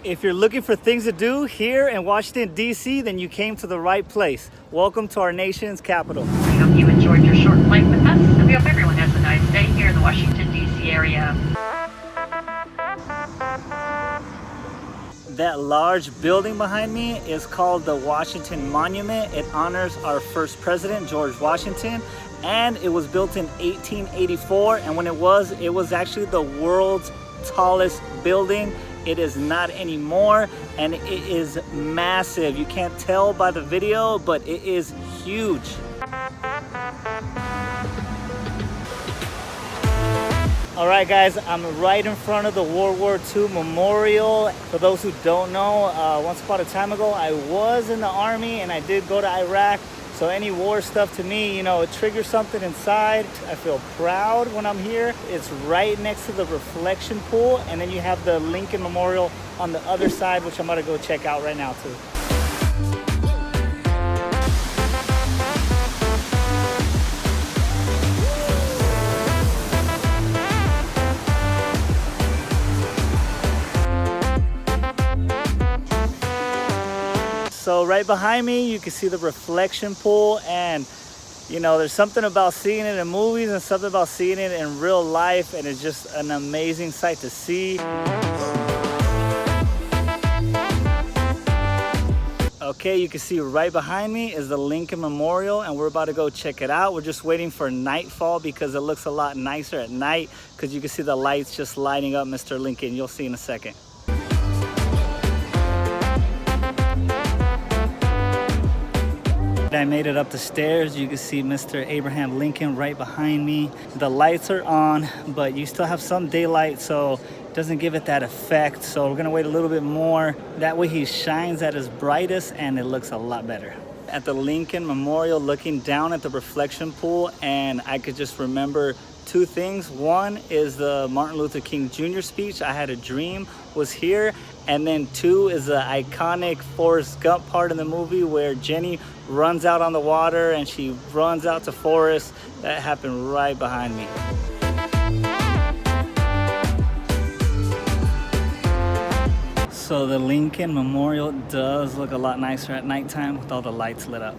If you're looking for things to do here in Washington, D.C., then you came to the right place. Welcome to our nation's capital. We hope you enjoyed your short flight with us, and we hope everyone has a nice day here in the Washington, D.C. area. That large building behind me is called the Washington Monument. It honors our first president, George Washington, and it was built in 1884. And when it was actually the world's tallest building. It is not anymore, and it is massive. You can't tell by the video, but it is huge. All right, guys, I'm right in front of the World War II Memorial. For those who don't know, once upon a time ago, I was in the Army and I did go to Iraq. So any war stuff to me, you know, it triggers something inside. I feel proud when I'm here. It's right next to the reflection pool. And then you have the Lincoln Memorial on the other side, which I'm gonna go check out right now too. So right behind me, you can see the reflection pool, and you know, there's something about seeing it in movies and something about seeing it in real life, and it's just an amazing sight to see. Okay, you can see right behind me is the Lincoln Memorial, and we're about to go check it out. We're just waiting for nightfall because it looks a lot nicer at night, because you can see the lights just lighting up Mr. Lincoln. You'll see in a second. I made it up the stairs. You can see Mr. Abraham Lincoln right behind me. The lights are on, but you still have some daylight, so it doesn't give it that effect. So we're gonna wait a little bit more. That way he shines at his brightest and it looks a lot better. At the Lincoln Memorial, looking down at the reflection pool, and I could just remember two things. One is the Martin Luther King Jr. speech, "I Had a Dream," was here. And then two is the iconic Forrest Gump part in the movie where Jenny runs out on the water and she runs out to Forrest. That happened right behind me. So the Lincoln Memorial does look a lot nicer at nighttime with all the lights lit up.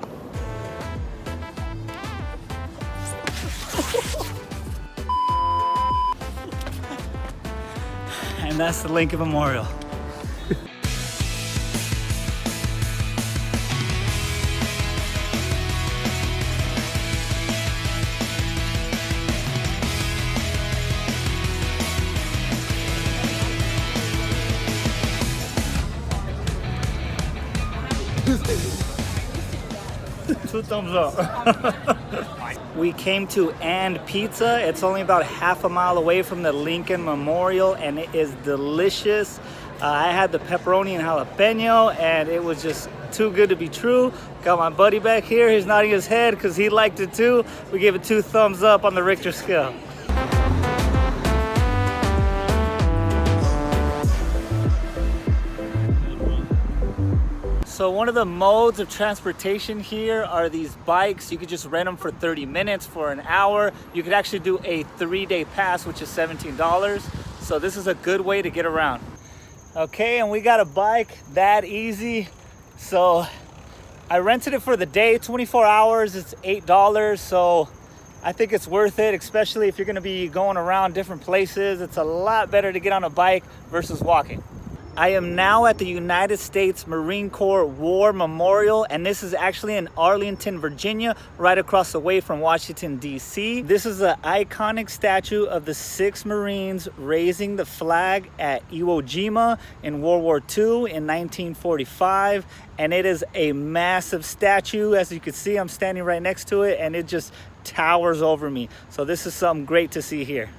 And that's the Lincoln Memorial. Two thumbs up. We came to And Pizza. It's only about half a mile away from the Lincoln Memorial, and it is delicious. I had the pepperoni and jalapeno, and it was just too good to be true. Got my buddy back here. He's nodding his head because he liked it too. We gave it 2 thumbs up on the Richter scale. So one of the modes of transportation here are these bikes. You could just rent them for 30 minutes, for an hour. You could actually do a 3-day pass, which is $17. So this is a good way to get around. Okay, and we got a bike that easy. So I rented it for the day, 24 hours, it's $8. So I think it's worth it, especially if you're gonna be going around different places. It's a lot better to get on a bike versus walking. I am now at the United States Marine Corps War Memorial, and this is actually in Arlington, Virginia, right across the way from Washington, D.C. This is an iconic statue of the 6 Marines raising the flag at Iwo Jima in World War II in 1945, and it is a massive statue. As you can see, I'm standing right next to it, and it just towers over me. So this is something great to see here.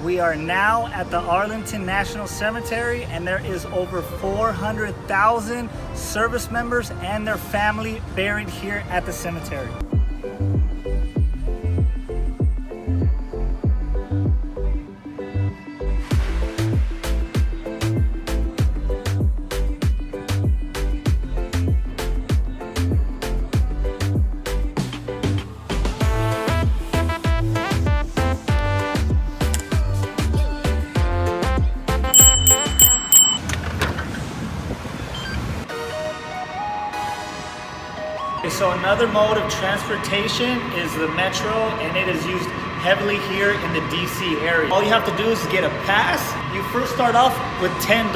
We are now at the Arlington National Cemetery, and there is over 400,000 service members and their family buried here at the cemetery. Okay, so another mode of transportation is the metro, and it is used heavily here in the DC area. All you have to do is get a pass. You first start off with $10,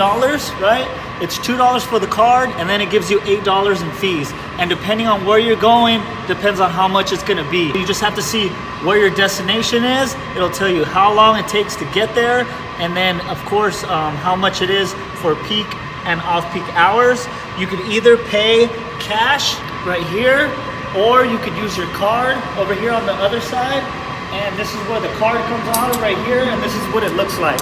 right? It's $2 for the card, and then it gives you $8 in fees. And depending on where you're going, depends on how much it's gonna be. You just have to see where your destination is. It'll tell you how long it takes to get there, and then of course, how much it is for peak and off-peak hours. You could either pay cash right here, or you could use your card over here on the other side. And this is where the card comes out right here, and this is what it looks like.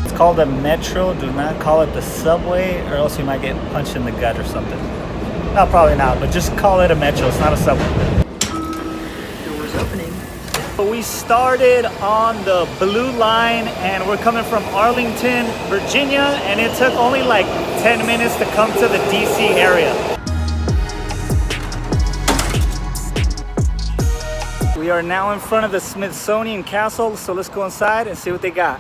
It's called a metro. Do not call it the subway, or else you might get punched in the gut or something. No, probably not, but just call it a metro. It's not a subway. Doors opening. But we started on the blue line, and we're coming from Arlington, Virginia, and it took only like 10 minutes to come to the DC area. We are now in front of the Smithsonian Castle, so let's go inside and see what they got.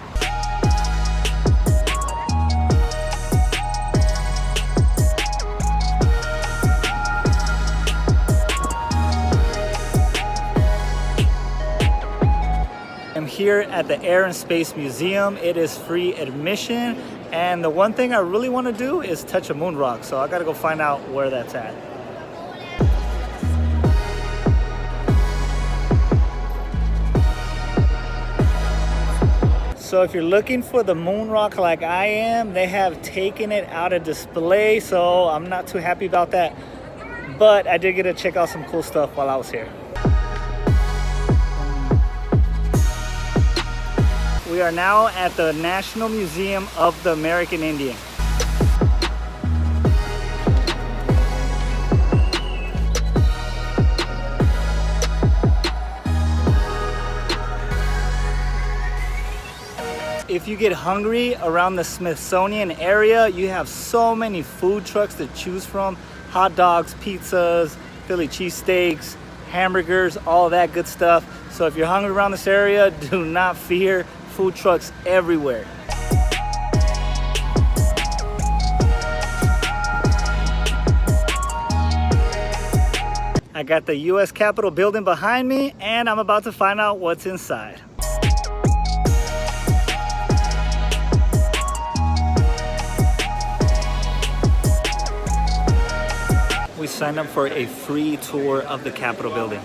I'm here at the Air and Space Museum. It is free admission, and the one thing I really want to do is touch a moon rock, so I gotta go find out where that's at. So if you're looking for the moon rock like I am, they have taken it out of display, so I'm not too happy about that, but I did get to check out some cool stuff while I was here. We are now at the National Museum of the American Indian. If you get hungry around the Smithsonian area, you have so many food trucks to choose from. Hot dogs, pizzas, Philly cheesesteaks, hamburgers, all that good stuff. So if you're hungry around this area, do not fear. Food trucks everywhere. I got the US Capitol building behind me, and I'm about to find out what's inside. We signed up for a free tour of the Capitol building.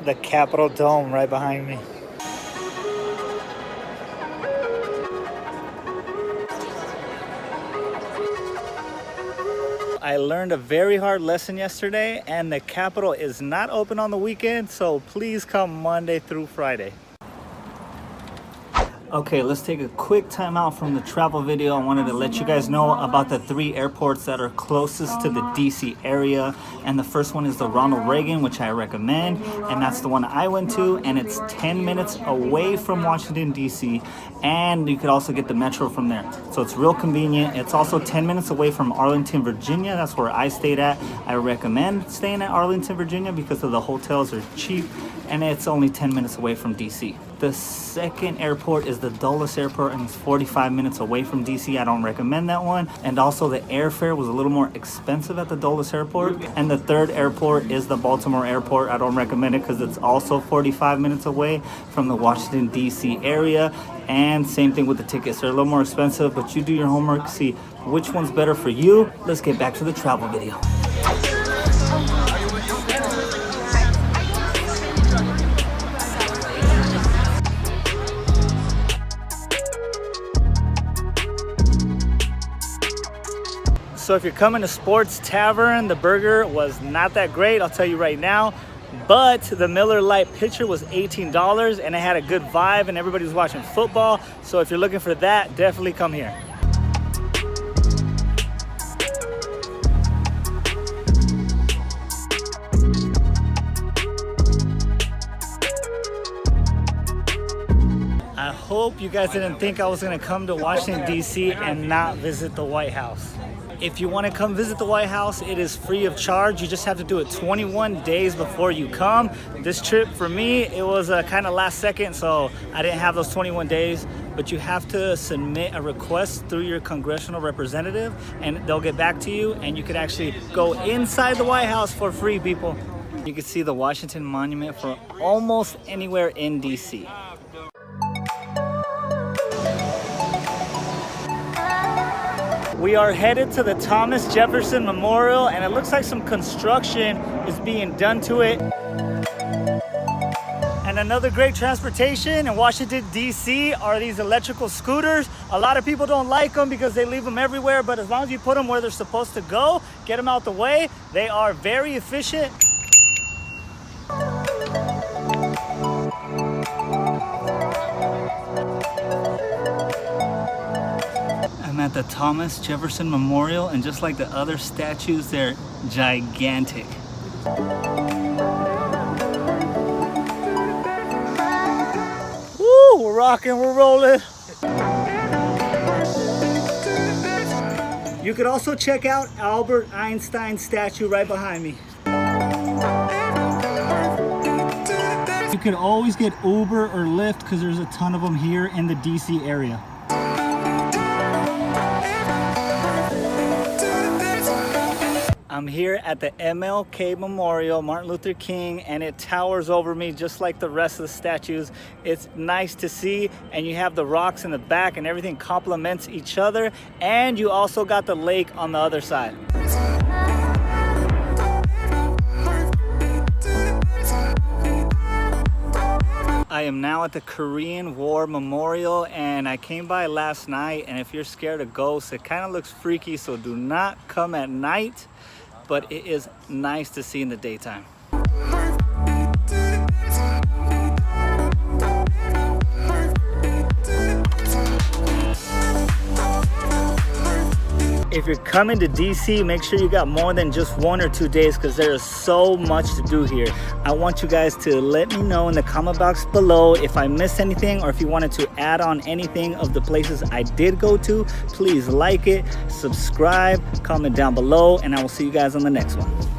The Capitol Dome right behind me. I learned a very hard lesson yesterday, and the Capitol is not open on the weekend, so please come Monday through Friday. Okay, let's take a quick time out from the travel video. I wanted to let you guys know about the 3 airports that are closest to the DC area. And the first one is the Ronald Reagan, which I recommend. And that's the one I went to, and it's 10 minutes away from Washington, DC. And you could also get the metro from there. So it's real convenient. It's also 10 minutes away from Arlington, Virginia. That's where I stayed at. I recommend staying at Arlington, Virginia because of the hotels are cheap, and it's only 10 minutes away from DC. The second airport is the Dulles Airport, and it's 45 minutes away from DC. I don't recommend that one. And also the airfare was a little more expensive at the Dulles Airport. And the third airport is the Baltimore Airport. I don't recommend it because it's also 45 minutes away from the Washington, DC area. And same thing with the tickets. They're a little more expensive, but you do your homework, see which one's better for you. Let's get back to the travel video. So if you're coming to Sports Tavern, the burger was not that great, I'll tell you right now. But the Miller Lite pitcher was $18, and it had a good vibe, and everybody was watching football. So if you're looking for that, definitely come here. hope you guys didn't think I was gonna come to Washington, D.C. and not visit the White House. If you wanna come visit the White House, it is free of charge. You just have to do it 21 days before you come. This trip for me, it was kind of last second, so I didn't have those 21 days, but you have to submit a request through your congressional representative and they'll get back to you and you can actually go inside the White House for free, people. You can see the Washington Monument from almost anywhere in DC. We are headed to the Thomas Jefferson Memorial and it looks like some construction is being done to it. And another great transportation in Washington, D.C. are these electrical scooters. A lot of people don't like them because they leave them everywhere, but as long as you put them where they're supposed to go, get them out the way, they are very efficient. I'm at the Thomas Jefferson Memorial, and just like the other statues, they're gigantic. Woo, we're rocking, we're rolling. You could also check out Albert Einstein's statue right behind me. You could always get Uber or Lyft because there's a ton of them here in the DC area. I'm here at the MLK Memorial, Martin Luther King, and it towers over me just like the rest of the statues. It's nice to see, and you have the rocks in the back and everything complements each other, and you also got the lake on the other side. I am now at the Korean War Memorial and I came by last night, and if you're scared of ghosts, it kind of looks freaky, so do not come at night, but it is nice to see in the daytime. If you're coming to DC, make sure you got more than just 1 or 2 days because there is so much to do here. I want you guys to let me know in the comment box below if I missed anything or if you wanted to add on anything of the places I did go to. Please like it, subscribe, comment down below, and I will see you guys on the next one.